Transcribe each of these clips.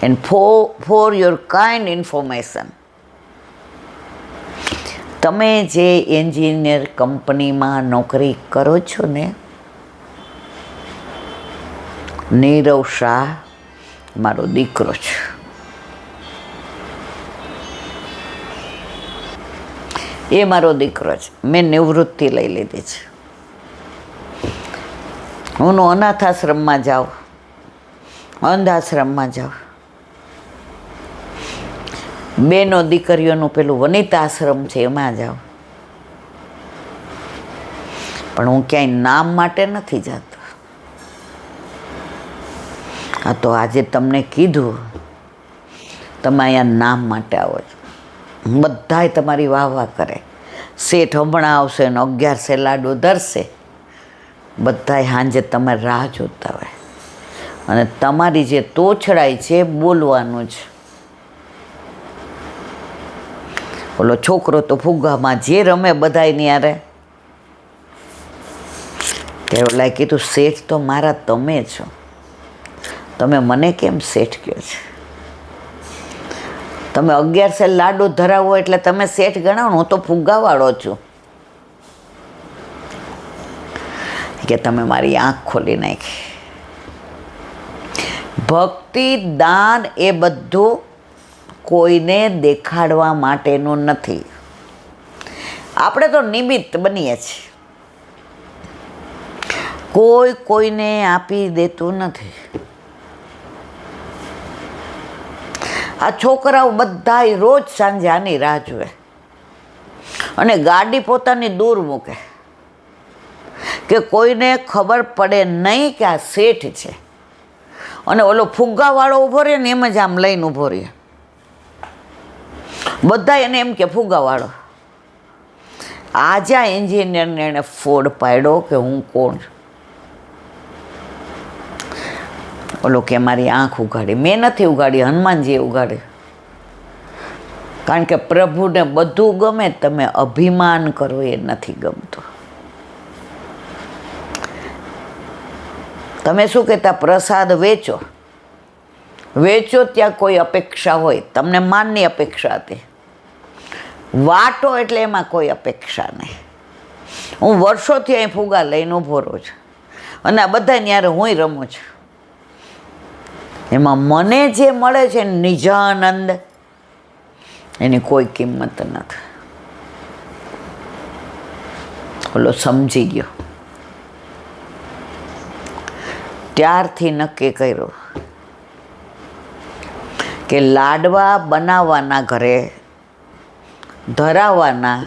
And for your kind information, તમે જે engineer કંપનીમાં નોકરી કરો છો ને, નીરવ શાહ મારો દીકરો છે. એ મારો દીકરો છે. મેં નિવૃત્તિ લઈ લીધી છે. હું અનાથ આશ્રમમાં જાઉં, અંધ આશ્રમમાં જાઉં, બેનો દીકરીઓનું પેલું વનિતા આશ્રમ છે એમાં જાઉં, પણ હું ક્યાંય નામ માટે નથી જતો. આ તો આજે તમને કીધું, તમે અહીંયા નામ માટે આવો છો. બધાય તમારી વાહ વાહ કરે. શેઠ હમણાં આવશે ને 11 લાડુ ધરશે. બધાય સાંજે તમે રાહ જોતા હોય, અને તમારી જે તોછડાઈ છે બોલવાનું છે. ઓલો છોકરો તો ફુગ્ગામાં જે રમે બધાય યારે, તે ઓલાએ કીધું શેઠ તો મારા તમે છો, તમે મને કેમ શેઠ કહો છો? તમે 11 લાડુ ધરાવો એટલે તમે શેઠ ગણાવો. હું તો ફુગ્ગાવાળો છું. કે તમે મારી આંખ ખોલી નાખી. ભક્તિ દાન એ બધું કોઈને દેખાડવા માટેનું નથી. આપણે તો નિમિત્ત બનીએ છીએ. કોઈ કોઈને આપી દેતું નથી. આ છોકરાઓ બધા રોજ સાંજે આની રાહ જુએ, અને ગાડી પોતાની દૂર મૂકે કે કોઈને ખબર પડે નહીં કે આ શેઠ છે. અને ઓલો ફુગ્ગાવાળો ઊભો રહે ને એમ જ આમ લઈને ઊભો રહે. બધા એને એમ કે ફુગ્ગાવાળો. આજે આ એન્જિનિયરને એને ફોડ પાડ્યો કે હું કોણ છું. ઓલો કે મારી આંખ ઉગાડી. મેં નથી ઉગાડી, હનુમાનજીએ ઉગાડી. કારણ કે પ્રભુને બધું ગમે, તમે અભિમાન કરો એ નથી ગમતું. તમે શું કહેતા? પ્રસાદ વેચો. વેચો ત્યાં કોઈ અપેક્ષા હોય. તમને માનની અપેક્ષા હતી. વાટો એટલે એમાં કોઈ અપેક્ષા નહીં. હું વર્ષોથી અહીં ફુગા લઈને ઊભો રહું છું, અને આ બધા યારે હું રમું છું. એમાં મને જે મળે છે નિજાનંદ, એની કોઈ કિંમત નથી. ઓલો સમજી ગયો. ત્યારથી નક્કી કર્યું કે લાડવા બનાવવાના, ઘરે ધરાવવાના.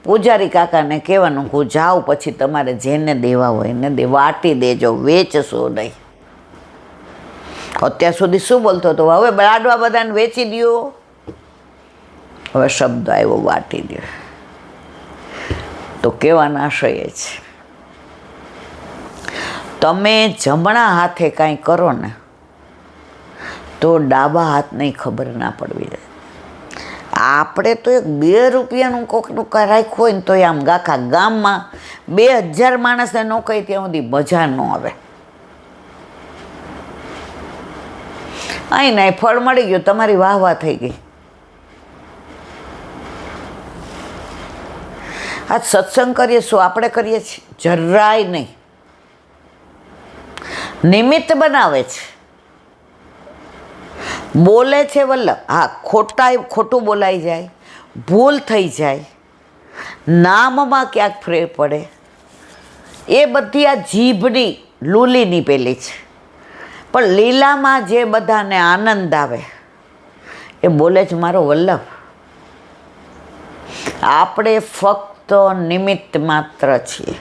પૂજારી કાકાને કહેવાનું હું જાઉં, પછી તમારે જેને દેવા હોય એને વાટી દેજો, વેચશો નહીં. અત્યાર સુધી શું બોલતો હતો? હવે લાડવા બધાને વેચી દો. હવે શબ્દ આવ્યો વાટી દો. તો કહેવાના આશય છે, તમે જમણા હાથે કાંઈ કરો ને તો ડાબા હાથને ખબર ના પડવી જાય. આપણે તો 2 રૂપિયાનું કોકનું રાખ્યું હોય ને તો આમ આખા ગામમાં 2000 માણસને ન કહી ત્યાં સુધી મજા ન આવે. અહીં નહીં, ફળ મળી ગયું, તમારી વાહ વાહ થઈ ગઈ. આ સત્સંગ કરીએ શું આપણે કરીએ છીએ? જરાય નહીં. નિમિત્ત બનાવે છે. બોલે છે વલ્લભ. હા, ખોટું બોલાઈ જાય, ભૂલ થઈ જાય, નામમાં ક્યાંક ફેર પડે, એ બધી આ જીભની લૂલીની પેલી છે. પણ લીલામાં જે બધાને આનંદ આવે એ બોલે છે મારો વલ્લભ. આપણે ફક્ત નિમિત્ત માત્ર છીએ.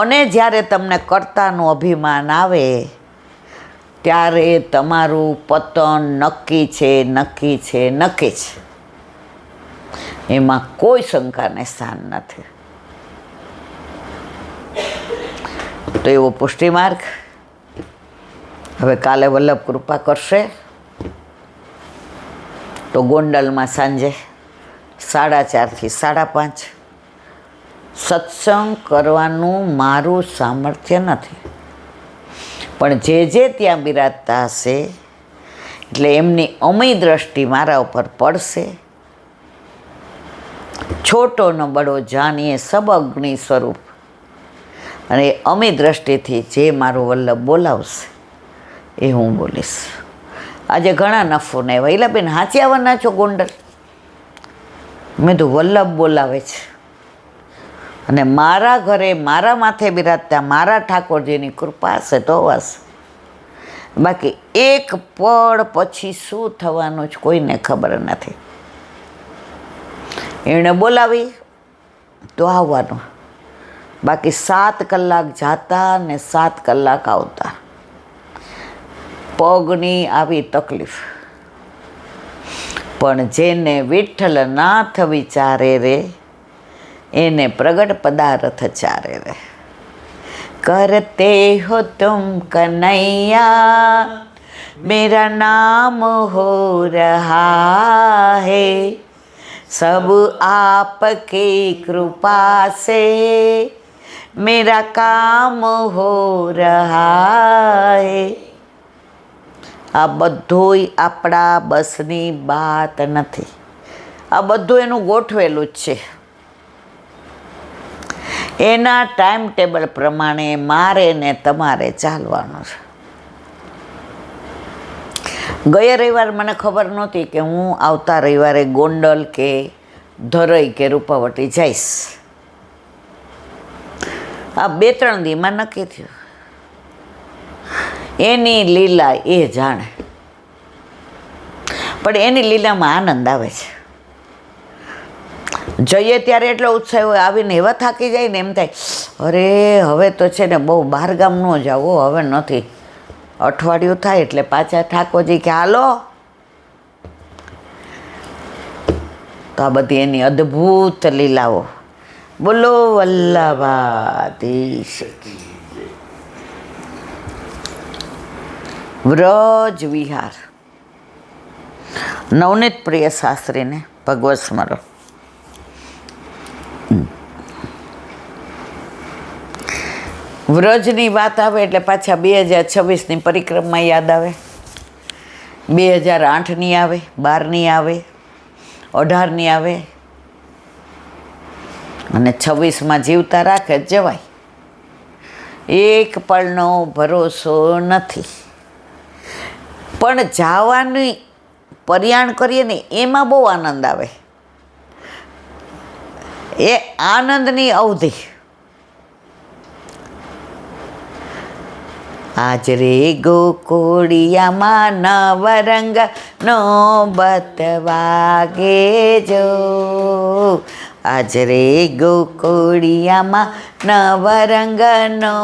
અને જ્યારે તમને કર્તાનું અભિમાન આવે ત્યારે તમારું પતન નક્કી છે, નક્કી છે, નક્કી છે. એમાં કોઈ શંકાને સ્થાન નથી. તો એવો પુષ્ટિ માર્ગ. હવે કાલે વલ્લભ કૃપા કરશે તો ગોંડલમાં સાંજે 4:30 થી 5:30 સત્સંગ કરવાનું મારું સામર્થ્ય નથી, પણ જે ત્યાં બિરાજતા હશે એટલે એમની અમી દ્રષ્ટિ મારા ઉપર પડશે. છોટો ન બડો જાનીએ સબ અગ્નિ સ્વરૂપ. અને અમી દ્રષ્ટિથી જે મારું વલ્લભ બોલાવશે એ હું બોલીશ. આજે ઘણા નફો ને વૈલાબેન હાચી આવવાના છો ગોંડલ? મેં તો વલ્લભ બોલાવે છે અને મારા ઘરે મારા માથે બિરાજતા મારા ઠાકોરજીની કૃપા હશે તો હશે. બાકી એક પળ પછી શું થવાનું જ કોઈને ખબર નથી. એણે બોલાવી તો આવવાનું, બાકી 7 કલાક જાતા ને 7 કલાક આવતા. પગની આવી તકલીફ. પણ જેને વિઠ્ઠલનાથ વિચારે રે એને પ્રગટ પદાર્થ ચારે રે. કરતે હો તુમ કનૈયા मेरा नाम हो रहा है, सब आपकी कृपा से मेरा काम हो रहा है. આ બધુંય આપણા બસની વાત નથી. આ બધું એનું ગોઠવેલું જ છે. એના ટાઈમ ટેબલ પ્રમાણે મારે ને તમારે ચાલવાનું છે. ગયા રવિવાર મને ખબર નહોતી કે હું આવતા રવિવારે ગોંડલ કે ધરઈ કે રૂપાવટી જઈશ. આ 2-3 દીમાં નક્કી થયું. એની લીલા એ જાણે, પણ એની લીલામાં આનંદ આવે છે. જઈએ ત્યારે એટલો ઉત્સાહ હોય, આવીને એવા થાકી જાય ને એમ થાય અરે હવે તો છે ને બહુ બહારગામ ન જાવ, હવે નથી. અઠવાડિયું થાય એટલે પાછા ઠાકોરજી કે હાલો. તો આ બધી એની અદ્ભુત લીલાઓ. બોલો વલ્લભાધીશ. વ્રજ વિહાર. નવનીત પ્રિય શાસ્ત્રીને ભગવત સ્મરો. વ્રજની વાત આવે એટલે પાછા 2026ની પરિક્રમા યાદ આવે, 2008ની આવે, 12ની આવે, 18ની આવે અને 26માં જીવતા રાખે જવાય. એક પળનો ભરોસો નથી. પણ જવાની પર્યાણ કરીએ ને એમાં બહુ આનંદ આવે. એ આનંદની અવધિ. આજ રે ગોકુળિયામાં નવરંગ નો બતવાગે જો. આજ રે ગોકુળિયામાં નવરંગ નો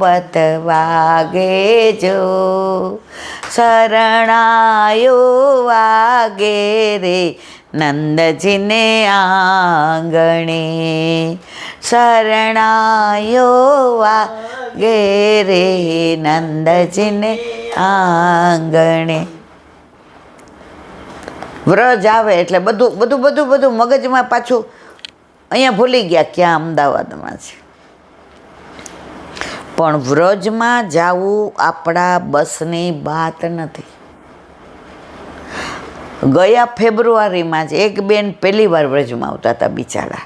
બતવાગે જો. શરણાયો વાગે રે નંદજીને આંગણે. શરણાયો વાગે રે નંદજીને આંગણે. વ્રજ આવે એટલે બધું મગજમાં પાછું અહીંયા ભૂલી ગયા ક્યાં અમદાવાદમાં છે. પણ વ્રજમાં જવું આપણા બસની વાત નથી. ગયા ફેબ્રુઆરીમાં જ એક બેન પહેલી વાર વ્રજમાં આવતા હતા બિચારા.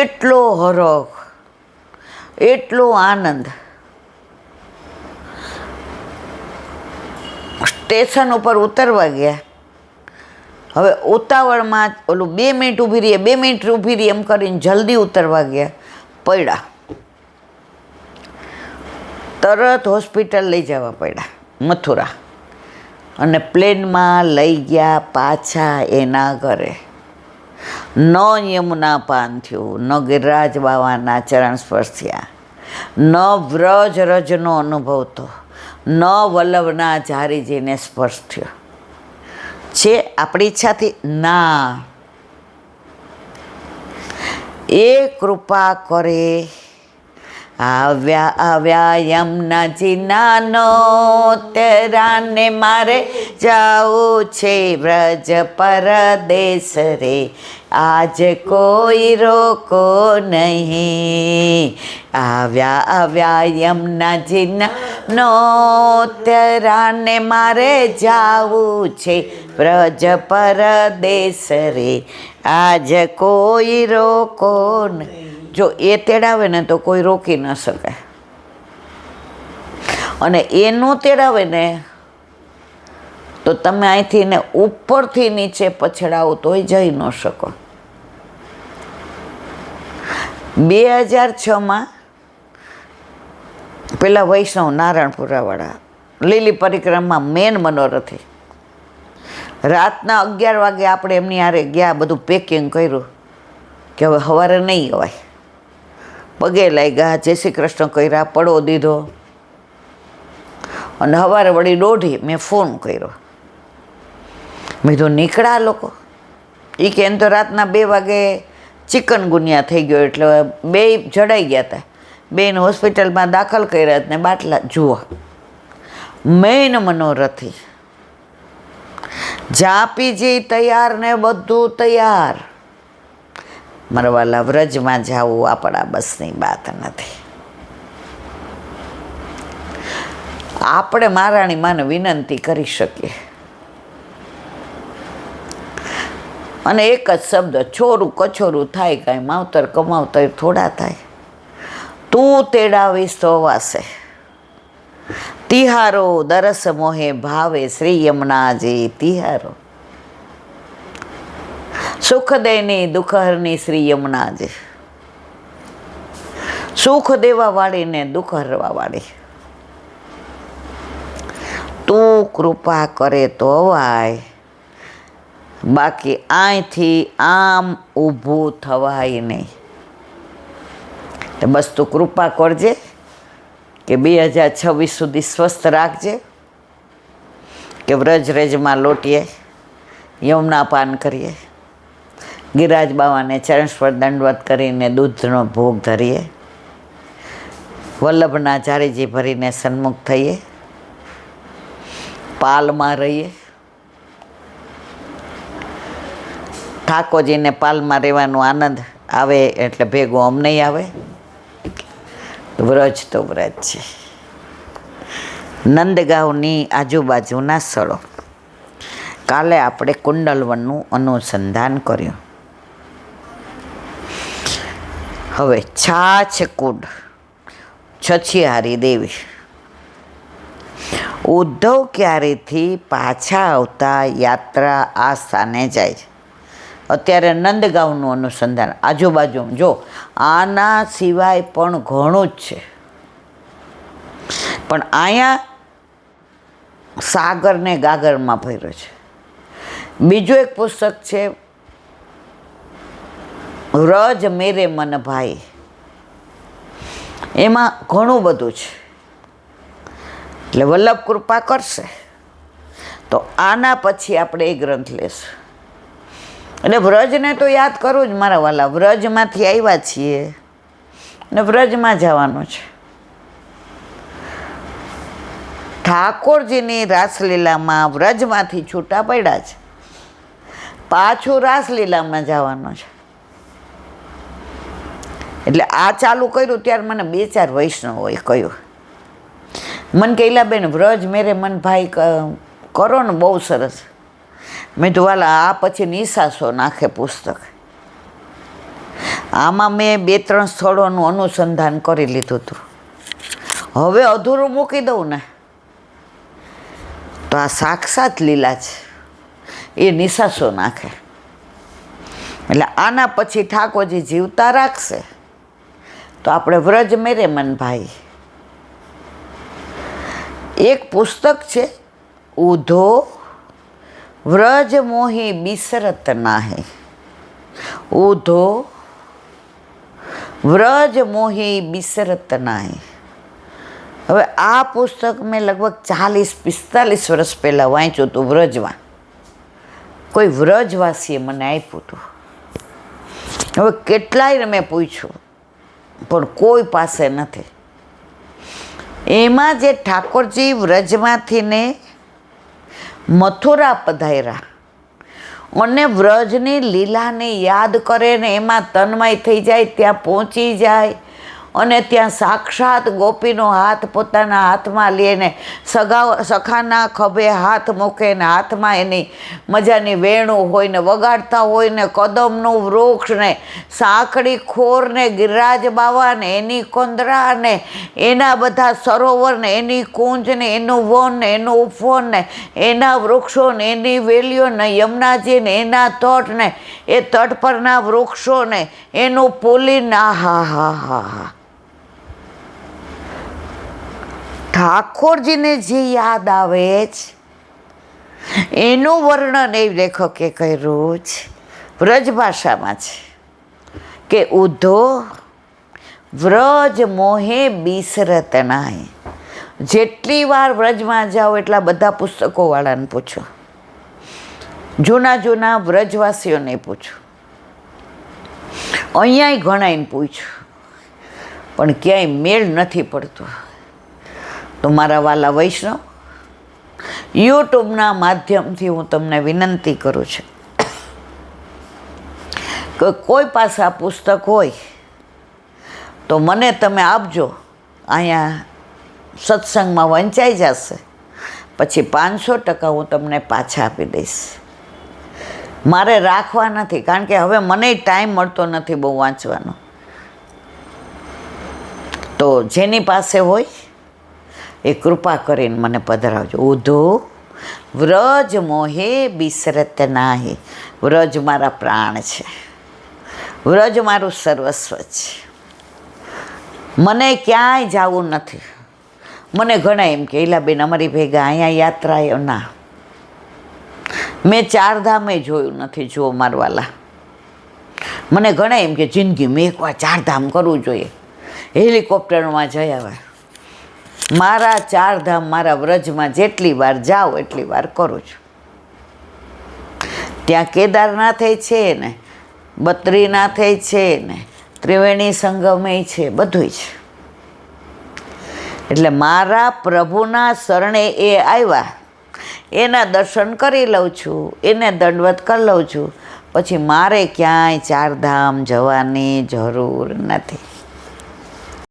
એટલો હરખ, એટલો આનંદ. સ્ટેશન ઉપર ઉતરવા ગયા. હવે ઉતાવળમાં ઓલું 2 મિનિટ ઊભી રહીએ, 2 મિનિટ ઊભી રહી એમ કરીને જલ્દી ઉતરવા ગયા, પડ્યા. તરત હોસ્પિટલ લઈ જવા પડ્યા મથુરા. અને પ્લેનમાં લઈ ગયા પાછા એના ઘરે. ન યમુના પાન થયું, ન ગિરિરાજ બાવાના ચરણ સ્પર્શ થયા, ન વ્રજ રજનો અનુભવ તો, ન વલ્લભના ઝારીજીને સ્પર્શ થયો. છે આપણી ઈચ્છાથી ના. એ કૃપા કરે આવ્યા આવ્યા યમુનાજી નાનો તેરાને મારે જાવું છે વ્રજ પરદેશ રે, આજ કોઈ રોકો નહીં. આવ્યા આવ્યા યમુનાજી નાનો તેરાને મારે જાવું છે વ્રજ પરદેશ રે, આજ કોઈ રોકો નહીં. જો એ તેડાવે ને તો કોઈ રોકી ન શકે, અને એનું તેડાવે ને તો તમે અહીંથી ને ઉપરથી નીચે પછડાવો તોય જઈ ન શકો. 2006માં પેલા વૈષ્ણવ નારાયણપુરાવાળા લીલી પરિક્રમા મેન મનોરથી રાતના 11 વાગે આપણે એમની હારે ગયા, બધું પેકિંગ કર્યું કે હવે સવારે નહીં અવાય. પગે લાગ્યા, જય શ્રી કૃષ્ણ કર્યા, પડો દીધો, અને સવારે વળી 1:30 મેં ફોન કર્યો. મેં તો નીકળ્યા લોકો. એ કે એમ તો રાતના 2 વાગે ચિકનગુનિયા થઈ ગયો એટલે 2 જડાઈ ગયા હતા. 2ને હોસ્પિટલમાં દાખલ કર્યા ને બાટલા જુઓ. મેન મનોરથી જાપીજી તૈયાર ને બધું તૈયાર. મારા વાલા, વ્રજમાં જવું આપણા બસની વાત નથી. આપણે મહારાણી માને વિનંતી કરી શકીએ, અને એક જ શબ્દ, છોરું કછોરું થાય, કાંઈ માવતર કમાવતર થોડા થાય. તું તેડાવીશ તો વાસે, તિહારો દરસ મોહે ભાવે, શ્રી યમુનાજી તિહારો. સુખ દેની દુઃખહરની શ્રી યમુનાજી, સુખ દેવા વાળી ને દુઃખ હરવા વાળી. તું કૃપા કરે તો અવાય, બાકી અહીંથી આમ ઊભું થવાય નહીં. તો બસ તું કૃપા કરજે કે 2026 સુધી સ્વસ્થ રાખજે, કે વ્રજરેજમાં લોટીએ, યમુના પાન કરીએ, ગિરિરાજ બાવાને ચરણ સ્પર્શ દંડવત કરીને દૂધનો ભોગ ધરીએ, વલ્લભના જાળીજી ભરીને સન્મુખ થઈએ, પાલમાં રહીએ. ઠાકોરજીને પાલમાં રહેવાનો આનંદ આવે એટલે ભેગો અમને આવે. વ્રજ તો વ્રજ છે. નંદગાંવની આજુબાજુના સ્થળો. કાલે આપણે કુંડલવનનું અનુસંધાન કર્યું. હવે છાછકુંડ, છછિયારી દેવી. ઉદ્ધવ ક્યારેથી પાછા આવતા યાત્રા આ સ્થાને જાય છે. અત્યારે નંદગાંવનું અનુસંધાન આજુબાજુ જો આના સિવાય પણ ઘણું જ છે, પણ અહીંયા સાગર ને ગાગરમાં ભર્યો છે. બીજું એક પુસ્તક છે વ્રજ મેરે મન ભાઈ, એમાં ઘણું બધું છે. એટલે વલ્લભ કૃપા કરશે તો આના પછી આપણે એ ગ્રંથ લેશું. એટલે વ્રજને તો યાદ કરવું જ મારા વાલા. વ્રજમાંથી આવ્યા છીએ ને વ્રજમાં જવાનું છે. ઠાકોરજીની રાસલીલામાં વ્રજમાંથી છૂટા પડ્યા છે, પાછું રાસલીલામાં જવાનું છે. એટલે આ ચાલુ કર્યું ત્યારે મને 2-4 વૈષ્ણવોએ કહ્યું, મને કહેલા બેન વ્રજ મેરે મન ભાઈ કરો ને, બહુ સરસ. મેં તો વાલા આ પછી નિશાસો નાખે પુસ્તક. આમાં મેં 2-3 સ્થળોનું અનુસંધાન કરી લીધું હતું. હવે અધૂરું મૂકી દઉં ને તો આ સાક્ષાત લીલા છે, એ નિશાસો નાખે. એટલે આના પછી ઠાકોરજી જીવતા રાખશે તો આપણે વ્રજ મેરે મન ભાઈ. એક પુસ્તક છે ઉધો વ્રજ મોહી બિસરત નાહે. ઉધો વ્રજ મોહી બિસરત નાહે. હવે આ પુસ્તક મેં લગભગ 40-45 વર્ષ પહેલાં વાંચ્યું હતું. વ્રજમાં કોઈ વ્રજવાસીએ મને આપ્યું હતું. હવે કેટલાય મેં પૂછ્યું, પણ કોઈ પાસે નથી. એમાં જે ઠાકોરજી વ્રજમાંથી ને મથુરા પધાર્યા અને વ્રજની લીલાને યાદ કરે ને એમાં તન્મય થઈ જાય, ત્યાં પહોંચી જાય અને ત્યાં સાક્ષાત ગોપીનો હાથ પોતાના હાથમાં લઈને સખાના ખભે હાથ મૂકે ને હાથમાં એની મજાની વેણું હોય ને વગાડતા હોય ને કદમનું વૃક્ષ ને સાંકડી ખોર ને ગિરિરાજ બાવા ને એની કોંદરા ને એના બધા સરોવર ને એની કુંજ ને એનું વન ને એનું ઉપવન ને એના વૃક્ષો ને એની વેલીઓ ને યમુનાજી ને એના તટ ને એ તટ પરના વૃક્ષો ને એનું પુલિન. હા હા હા હા, ઠાકોરજીને જે યાદ આવે છે એનું વર્ણન એ લેખકે કર્યું છે વ્રજ ભાષામાં છે કે ઉધો વ્રજ મોહે બિસરત નાય. જેટલી વાર વ્રજમાં જાઓ એટલા બધા પુસ્તકોવાળાને પૂછો, જૂના જૂના વ્રજવાસીઓને પૂછો, અહીંયાય ઘણાને પૂછ્યું, પણ ક્યાંય મેળ નથી પડતો. તો મારા વાલા વૈષ્ણવ, યુટ્યુબના માધ્યમથી હું તમને વિનંતી કરું છું કે કોઈ પાસે આ પુસ્તક હોય તો મને તમે આપજો. અહીંયા સત્સંગમાં વંચાઈ જશે, પછી 500% હું તમને પાછા આપી દઈશ. મારે રાખવા નથી, કારણ કે હવે મને ટાઈમ મળતો નથી બહુ વાંચવાનો. તો જેની પાસે હોય એ કૃપા કરીને મને પધરાવજો. ઉધો વ્રજ મોહે બિસરત નાહી. વ્રજ મારા પ્રાણ છે, વ્રજ મારું સર્વસ્વ છે. મને ક્યાંય જવું નથી. મને ઘણા એમ કે ઈલાબેન અમારી ભેગા અહીંયા યાત્રાઓ ના, મેં 4 ધામે જોયું નથી. જુઓ મારવાલા, મને ઘણા એમ કે જિંદગીમાં એકવાર 4 ધામ કરવું જોઈએ, હેલિકોપ્ટરમાં જઈ આવે. મારા 4 ધામ મારા વ્રજમાં જેટલી વાર જાઓ એટલી વાર કરું છું. ત્યાં કેદારનાથે છે ને, બદ્રીનાથે છે ને, ત્રિવેણી સંગમે છે, બધું છે. એટલે મારા પ્રભુના શરણે એ આવ્યા, એના દર્શન કરી લઉં છું, એને દંડવત કરી લઉં છું. પછી મારે ક્યાંય 4 ધામ જવાની જરૂર નથી.